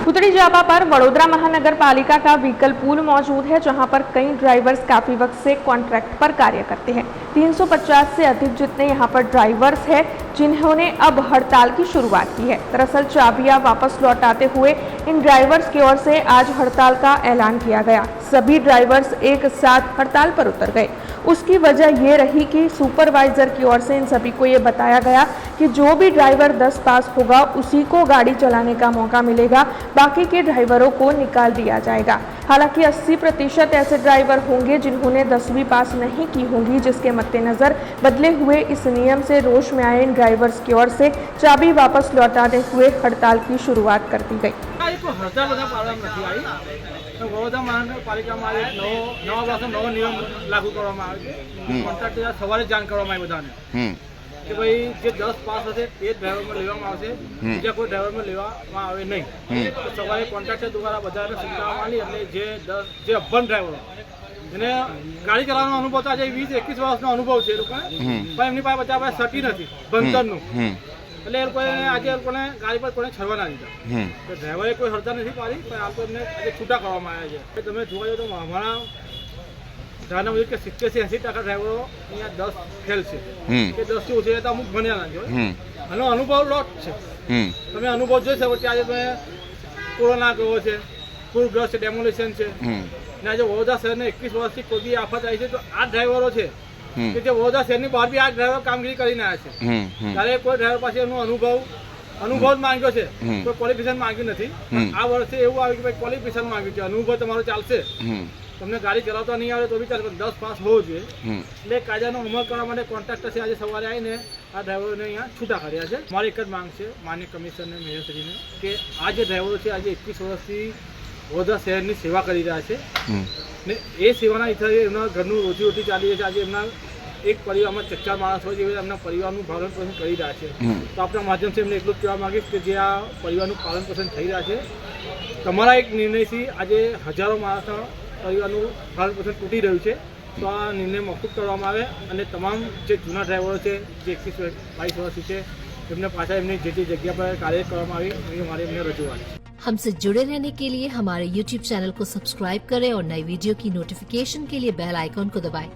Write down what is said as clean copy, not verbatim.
पुतड़ी जाबा पर वडोदरा महानगर पालिका का व्हीकल पूल मौजूद है, जहां पर कई ड्राइवर्स काफी वक्त से कॉन्ट्रैक्ट पर कार्य करते हैं। 350 से अधिक जितने यहां पर ड्राइवर्स हैं, जिन्होंने अब हड़ताल की शुरुआत की है। दरअसल चाबियां वापस लौटाते हुए इन ड्राइवर्स की ओर से आज हड़ताल का ऐलान किया गया। सभी ड्राइवर्स एक साथ हड़ताल पर उतर गए। उसकी वजह ये रही कि सुपरवाइजर की ओर से इन सभी को ये बताया गया कि जो भी ड्राइवर 10 पास होगा उसी को गाड़ी चलाने का मौका मिलेगा, बाकी के ड्राइवरों को निकाल दिया जाएगा। हालांकि 80% ऐसे ड्राइवर होंगे जिन्होंने 10वीं पास नहीं की होंगी, जिसके मद्देनजर बदले हुए इस नियम से रोष में आए इन ड्राइवर्स की ओर से चाबी वापस लौटाते हुए हड़ताल की शुरुआत कर दी गई। वडोदरा महानगरपालिकाમાં નવા વર્ષનો નવો નિયમ લાગુ કરવામાં આવે છે। કોન્ટ્રાક્ટર સવારે જાણ કરવામાં આવી બધાને કે ભાઈ જે 10 પાસ હશે તે જ ડ્રાઈવરમાં લેવામાં આવશે, બીજા કોઈ ડ્રાઈવરમાં લેવામાં આવે નહીં। સવારે કોન્ટ્રાક્ટર દ્વારા બધાને સૂચનામાં આવી, એટલે જે અભણ ડ્રાઈવરો એને ગાડી ચલાવવાનો અનુભવ તો આજે 20-21 વર્ષનો અનુભવ છે એ લોકોને, પણ એમની પાસે બધા સર્ટી નથી ભણતરનું, એટલે એ લોકોને આજે એ લોકોને ગાડી પર કોઈને છડવા ના દીધા। તો ડ્રાઈવરે કોઈ હડતાલ નથી પાડી, પણ આ તો એમને આજે છૂટા કરવામાં આવ્યા છે। તમે જોવા જાઓ તો અમારા ધારણા મુજબ કે 70-80% ડ્રાઈવરો અહીંયા 10 ફેલ છે, કે 10 થી ઓછી તો અમુક ભણ્યા ના હોય। આનો અનુભવ લોટ છે, તમે અનુભવ જોઈ શકો કે આજે તમે કોરોના ગયો છે, પૂરગ્રસ્ત ડેમોલેશન છે, ને આજે વડોદરા શહેરને 21 વર્ષથી કોઈ બી આફત આવી છે તો આ ડ્રાઈવરો છે કે જે વડોદરા શહેરની બહાર બી આ ડ્રાઈવર કામગીરી કરીને આવ્યા છે। ત્યારે કોઈ ડ્રાઈવર પાસે એનો અનુભવ જ માંગ્યો છે, કોઈ ક્વોલિફિકેશન માંગ્યું નથી। આ વર્ષે એવું આવ્યું કે ભાઈ ક્વોલિફિકેશન માંગ્યું છે, અનુભવ તમારો ચાલશે, તમને ગાડી ચલાવતા નહીં આવે તો બી ચાલશે, પણ 10 પાસ હોવો જોઈએ। એટલે કાયદાનો અમલ કરવા માટે કોન્ટ્રાક્ટર છે આજે સવારે આવીને આ ડ્રાઈવરોને અહીંયા છૂટા કર્યા છે। મારી એક જ માંગ છે માન્ય કમિશનર મેયરશ્રીને કે આ જે ડ્રાઈવરો છે આજે 21 વર્ષથી વડોદરા શહેરની સેવા કરી રહ્યા છે, ને એ સેવાના હિસાબે એમના ઘરનું રોજીરોટી ચાલી રહી છે। આજે એમના એક પરિવારમાં 4 માણસ હોય છે, એમના પરિવારનું પાલન પોષણ કરી રહ્યા છે। તો આપણા માધ્યમથી એમને એટલું જ કહેવા માંગીશ કે જે આ પરિવારનું પાલન પોષણ થઈ રહ્યા છે, તમારા એક નિર્ણયથી આજે હજારો માણસના પરિવારનું પાલન પોષણ તૂટી રહ્યું છે, તો આ નિર્ણય મોકૂફ કરવામાં આવે અને તમામ જે જૂના ડ્રાઈવરો છે જે 21-22 વર્ષથી છે એમને પાછા એમની જે જગ્યા પર કાર્ય કરવામાં આવી એ મારી એમને રજૂઆત છે। हमसे जुड़े रहने के लिए हमारे YouTube चैनल को सब्सक्राइब करें और नई वीडियो की नोटिफिकेशन के लिए बेल आइकॉन को दबाएं।